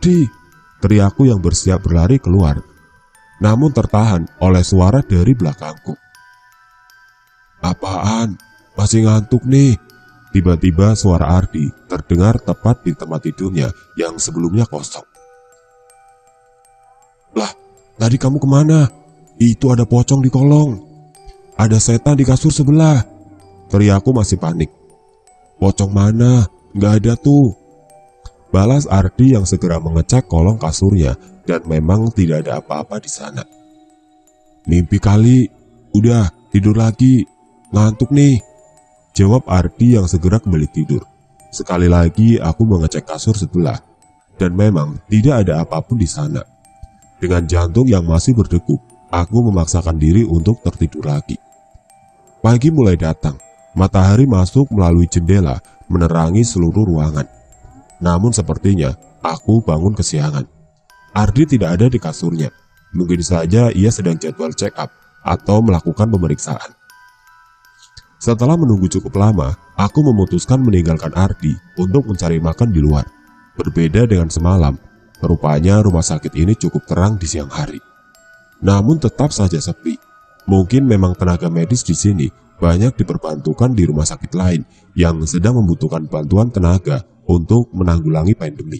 Ardi!" teriakku yang bersiap berlari keluar, namun tertahan oleh suara dari belakangku. "Apaan? Masih ngantuk nih?" Tiba-tiba suara Ardi terdengar tepat di tempat tidurnya yang sebelumnya kosong. "Lah, tadi kamu kemana? Itu ada pocong di kolong. Ada setan di kasur sebelah." Teriakku masih panik. "Pocong mana? Nggak ada tuh," balas Ardi yang segera mengecek kolong kasurnya, dan memang tidak ada apa-apa di sana. "Mimpi kali. Udah, tidur lagi. Ngantuk nih," jawab Ardi yang segera kembali tidur. Sekali lagi aku mengecek kasur sebelah, dan memang tidak ada apapun di sana. Dengan jantung yang masih berdegup, aku memaksakan diri untuk tertidur lagi. Pagi mulai datang. Matahari masuk melalui jendela, menerangi seluruh ruangan. Namun sepertinya aku bangun kesiangan. Ardi tidak ada di kasurnya. Mungkin saja ia sedang jadwal check up atau melakukan pemeriksaan. Setelah menunggu cukup lama, aku memutuskan meninggalkan Ardi untuk mencari makan di luar. Berbeda dengan semalam, rupanya rumah sakit ini cukup terang di siang hari. Namun tetap saja sepi. Mungkin memang tenaga medis di sini banyak diperbantukan di rumah sakit lain yang sedang membutuhkan bantuan tenaga untuk menanggulangi pandemi.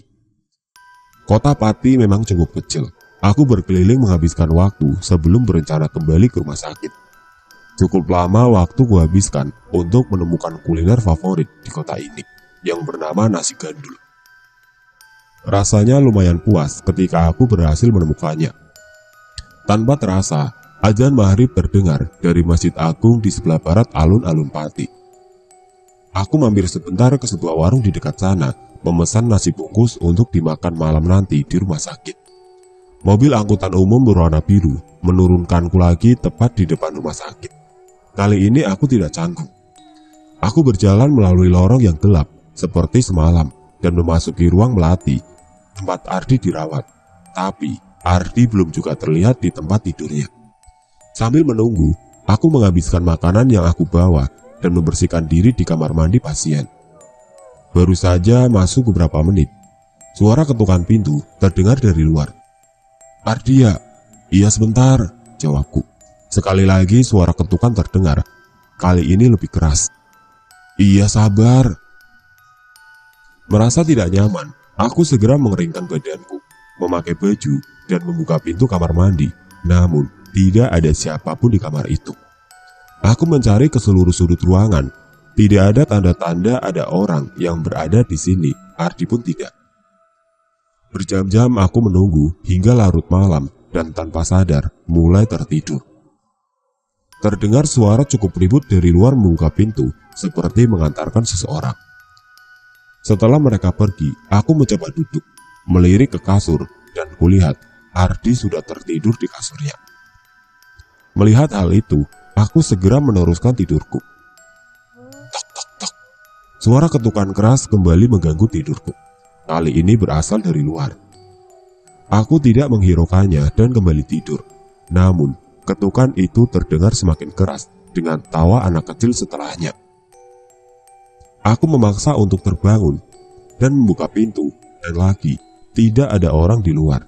Kota Pati memang cukup kecil. Aku berkeliling menghabiskan waktu sebelum berencana kembali ke rumah sakit. Cukup lama waktu kuhabiskan untuk menemukan kuliner favorit di kota ini yang bernama nasi gandul. Rasanya lumayan puas ketika aku berhasil menemukannya. Tanpa terasa, azan maghrib terdengar dari Masjid Agung di sebelah barat alun-alun Pati. Aku mampir sebentar ke sebuah warung di dekat sana, memesan nasi bungkus untuk dimakan malam nanti di rumah sakit. Mobil angkutan umum berwarna biru menurunkanku lagi tepat di depan rumah sakit. Kali ini aku tidak canggung. Aku berjalan melalui lorong yang gelap seperti semalam dan memasuki ruang melati tempat Ardi dirawat. Tapi Ardi belum juga terlihat di tempat tidurnya. Sambil menunggu, aku menghabiskan makanan yang aku bawa dan membersihkan diri di kamar mandi pasien. Baru saja masuk beberapa menit, suara ketukan pintu terdengar dari luar. "Ardia." "Iya sebentar," jawabku. Sekali lagi suara ketukan terdengar, kali ini lebih keras. "Iya sabar." Merasa tidak nyaman, aku segera mengeringkan badanku, memakai baju, dan membuka pintu kamar mandi. Namun, tidak ada siapapun di kamar itu. Aku mencari ke seluruh sudut ruangan. Tidak ada tanda-tanda ada orang yang berada di sini. Ardi pun tidak. Berjam-jam aku menunggu hingga larut malam dan tanpa sadar mulai tertidur. Terdengar suara cukup ribut dari luar membuka pintu, seperti mengantarkan seseorang. Setelah mereka pergi, aku mencoba duduk, melirik ke kasur, dan kulihat Ardi sudah tertidur di kasurnya. Melihat hal itu, aku segera meneruskan tidurku. Tok tok tok. Suara ketukan keras kembali mengganggu tidurku. Kali ini berasal dari luar. Aku tidak menghiraukannya dan kembali tidur. Namun, ketukan itu terdengar semakin keras dengan tawa anak kecil setelahnya. Aku memaksa untuk terbangun dan membuka pintu, dan lagi tidak ada orang di luar.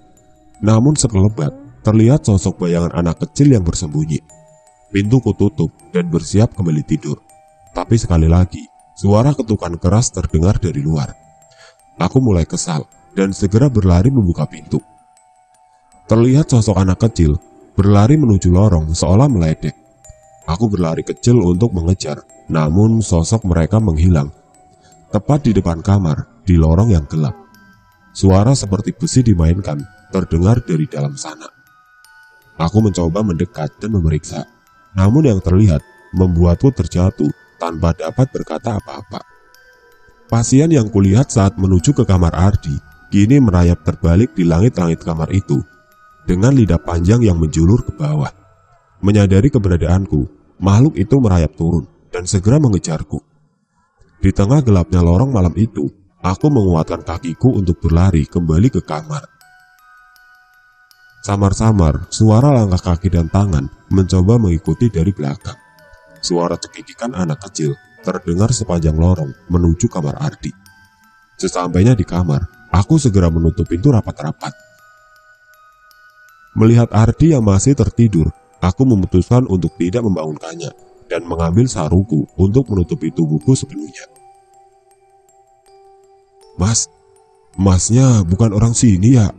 Namun sekelebat terlihat sosok bayangan anak kecil yang bersembunyi. Pintu kututup dan bersiap kembali tidur. Tapi sekali lagi, suara ketukan keras terdengar dari luar. Aku mulai kesal dan segera berlari membuka pintu. Terlihat sosok anak kecil berlari menuju lorong seolah meledek. Aku berlari kecil untuk mengejar, namun sosok mereka menghilang. Tepat di depan kamar, di lorong yang gelap. Suara seperti besi dimainkan terdengar dari dalam sana. Aku mencoba mendekat dan memeriksa, namun yang terlihat membuatku terjatuh tanpa dapat berkata apa-apa. Pasien yang kulihat saat menuju ke kamar Ardi kini merayap terbalik di langit-langit kamar itu dengan lidah panjang yang menjulur ke bawah. Menyadari keberadaanku, makhluk itu merayap turun dan segera mengejarku. Di tengah gelapnya lorong malam itu, aku menguatkan kakiku untuk berlari kembali ke kamar. Samar-samar, suara langkah kaki dan tangan mencoba mengikuti dari belakang. Suara cekikikan anak kecil terdengar sepanjang lorong menuju kamar Ardi. Sesampainya di kamar, Aku segera menutup pintu rapat-rapat. Melihat Ardi yang masih tertidur, aku memutuskan untuk tidak membangunkannya dan mengambil sarungku untuk menutupi tubuhku sepenuhnya. "Mas, masnya bukan orang sini ya?"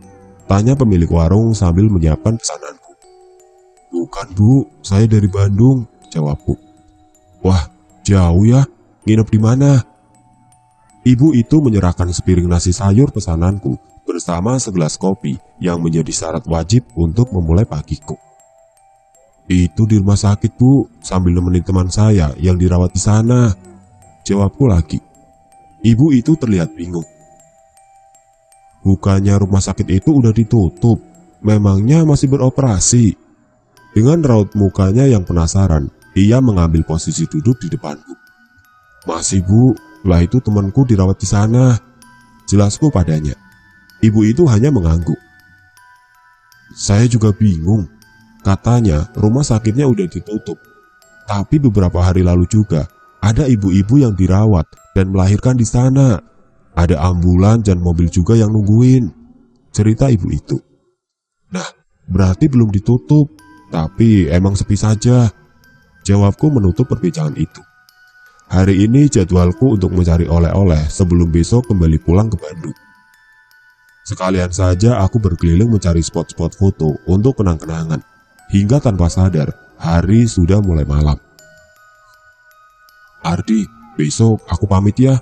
tanya pemilik warung sambil menyiapkan pesananku. "Bukan bu, saya dari Bandung," jawabku. "Wah, jauh ya, nginep di mana?" Ibu itu menyerahkan sepiring nasi sayur pesananku bersama segelas kopi yang menjadi syarat wajib untuk memulai pagiku. "Itu di rumah sakit bu, sambil nemenin teman saya yang dirawat di sana," jawabku lagi. Ibu itu terlihat bingung. "Bukannya rumah sakit itu udah ditutup, memangnya masih beroperasi?" Dengan raut mukanya yang penasaran, ia mengambil posisi duduk di depanku. "Masih bu, lah itu temanku dirawat di sana," jelasku padanya. Ibu itu hanya mengangguk. "Saya juga bingung, katanya rumah sakitnya udah ditutup. Tapi beberapa hari lalu juga ada ibu-ibu yang dirawat dan melahirkan di sana. Ada ambulan dan mobil juga yang nungguin," cerita ibu itu. "Nah, berarti belum ditutup, tapi emang sepi saja," jawabku menutup perbincangan itu. Hari ini jadwalku untuk mencari oleh-oleh sebelum besok kembali pulang ke Bandung. Sekalian saja aku berkeliling mencari spot-spot foto untuk kenang-kenangan. Hingga tanpa sadar, hari sudah mulai malam. "Ardi, besok aku pamit ya.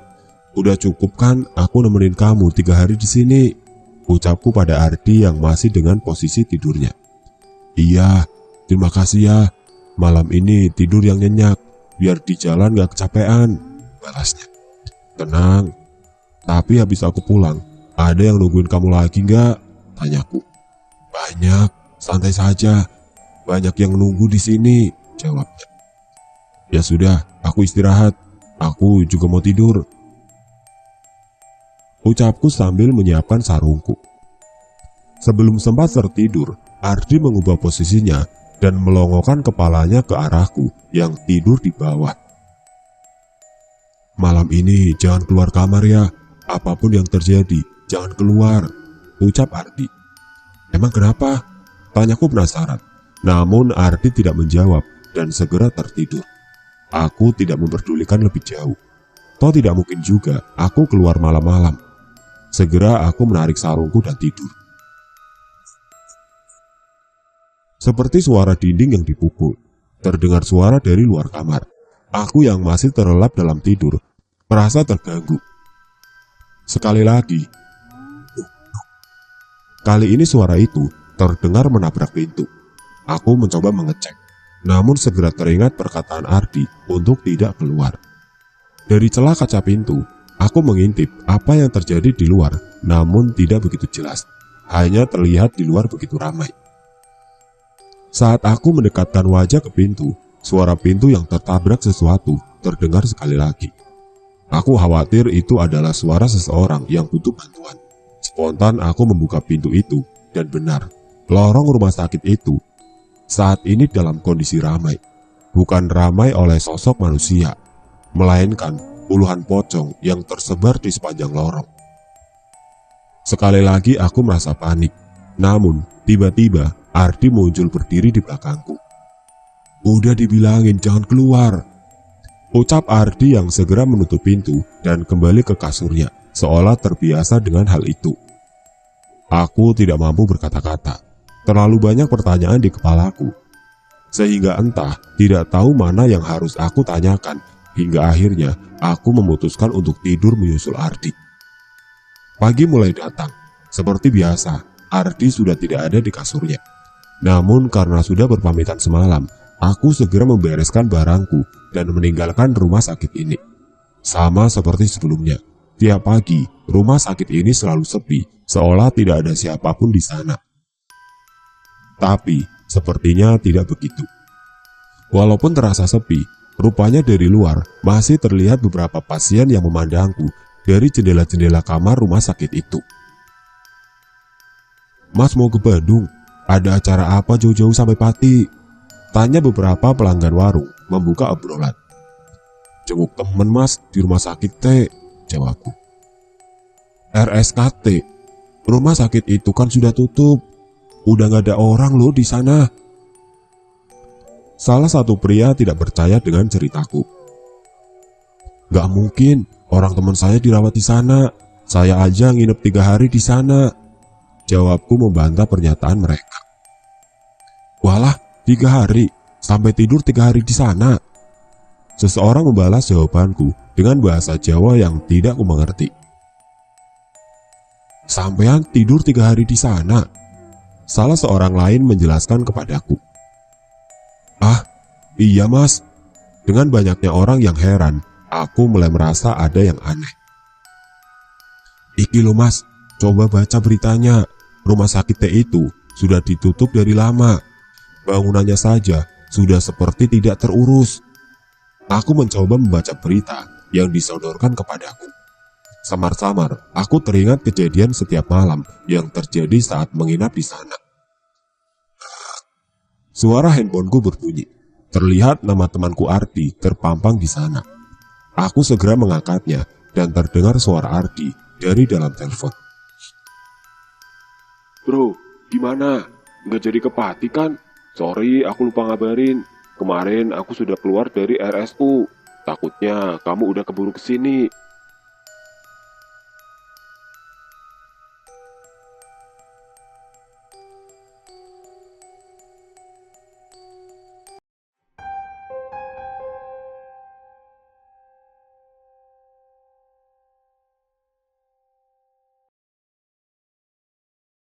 Udah cukup kan aku nemenin kamu 3 hari di sini," ucapku pada Ardi yang masih dengan posisi tidurnya. "Iya, terima kasih ya. Malam ini tidur yang nyenyak, biar di jalan gak kecapean," balasnya. "Tenang, tapi habis aku pulang, ada yang nungguin kamu lagi gak?" tanyaku. "Banyak, santai saja. Banyak yang nunggu di sini," jawabnya. "Ya sudah, aku istirahat. Aku juga mau tidur," ucapku sambil menyiapkan sarungku. Sebelum sempat tertidur, Ardi mengubah posisinya dan melongokkan kepalanya ke arahku yang tidur di bawah. "Malam ini jangan keluar kamar ya. Apapun yang terjadi, jangan keluar," ucap Ardi. "Emang kenapa?" tanyaku penasaran. Namun Ardi tidak menjawab dan segera tertidur. Aku tidak memperdulikan lebih jauh. Toh tidak mungkin juga aku keluar malam-malam. Segera aku menarik sarungku dan tidur. Seperti suara dinding yang dipukul, terdengar suara dari luar kamar. Aku yang masih terlelap dalam tidur merasa terganggu. Sekali lagi, kali ini suara itu terdengar menabrak pintu. Aku mencoba mengecek, namun segera teringat perkataan Ardi untuk tidak keluar. Dari celah kaca pintu, aku mengintip apa yang terjadi di luar, namun tidak begitu jelas. Hanya terlihat di luar begitu ramai. Saat aku mendekatkan wajah ke pintu, suara pintu yang tertabrak sesuatu terdengar sekali lagi. Aku khawatir itu adalah suara seseorang yang butuh bantuan. Spontan aku membuka pintu itu, dan benar, lorong rumah sakit itu saat ini dalam kondisi ramai. Bukan ramai oleh sosok manusia, melainkan puluhan pocong yang tersebar di sepanjang lorong. Sekali lagi aku merasa panik. Namun tiba-tiba Ardi muncul berdiri di belakangku. "Udah dibilangin jangan keluar," ucap Ardi yang segera menutup pintu dan kembali ke kasurnya, seolah terbiasa dengan hal itu. Aku tidak mampu berkata-kata. Terlalu banyak pertanyaan di kepalaku, sehingga entah tidak tahu mana yang harus aku tanyakan, hingga akhirnya aku memutuskan untuk tidur menyusul Ardi. Pagi mulai datang. Seperti biasa, Ardi sudah tidak ada di kasurnya. Namun karena sudah berpamitan semalam, aku segera membereskan barangku dan meninggalkan rumah sakit ini. Sama seperti sebelumnya, tiap pagi rumah sakit ini selalu sepi, seolah tidak ada siapapun di sana. Tapi sepertinya tidak begitu. Walaupun terasa sepi, rupanya dari luar masih terlihat beberapa pasien yang memandangku dari jendela-jendela kamar rumah sakit itu. "Mas mau ke Bandung? Ada acara apa jauh-jauh sampai Pati?" tanya beberapa pelanggan warung membuka obrolan. "Jenguk temen mas di rumah sakit teh," jawabku. RSKT. Rumah sakit itu kan sudah tutup. Udah gak ada orang loh di sana. Salah satu pria tidak percaya dengan ceritaku. Gak mungkin, orang teman saya dirawat di sana. Saya aja nginep 3 hari di sana. Jawabku membantah pernyataan mereka. Walah, 3 hari? Sampai tidur 3 hari di sana? Seseorang membalas jawabanku dengan bahasa Jawa yang tidak ku mengerti. Sampean tidur 3 hari di sana? Salah seorang lain menjelaskan kepadaku. Ah, iya mas. Dengan banyaknya orang yang heran, aku mulai merasa ada yang aneh. Iki lo mas, coba baca beritanya. Rumah sakit T itu sudah ditutup dari lama. Bangunannya saja sudah seperti tidak terurus. Aku mencoba membaca berita yang disodorkan kepadaku. Samar-samar, aku teringat kejadian setiap malam yang terjadi saat menginap di sana. Suara handphoneku berbunyi. Terlihat nama temanku Ardi terpampang di sana. Aku segera mengangkatnya dan terdengar suara Ardi dari dalam telepon. Bro, gimana? Nggak jadi ke Pati kan? Sorry, aku lupa ngabarin. Kemarin aku sudah keluar dari RSU. Takutnya kamu udah keburu kesini.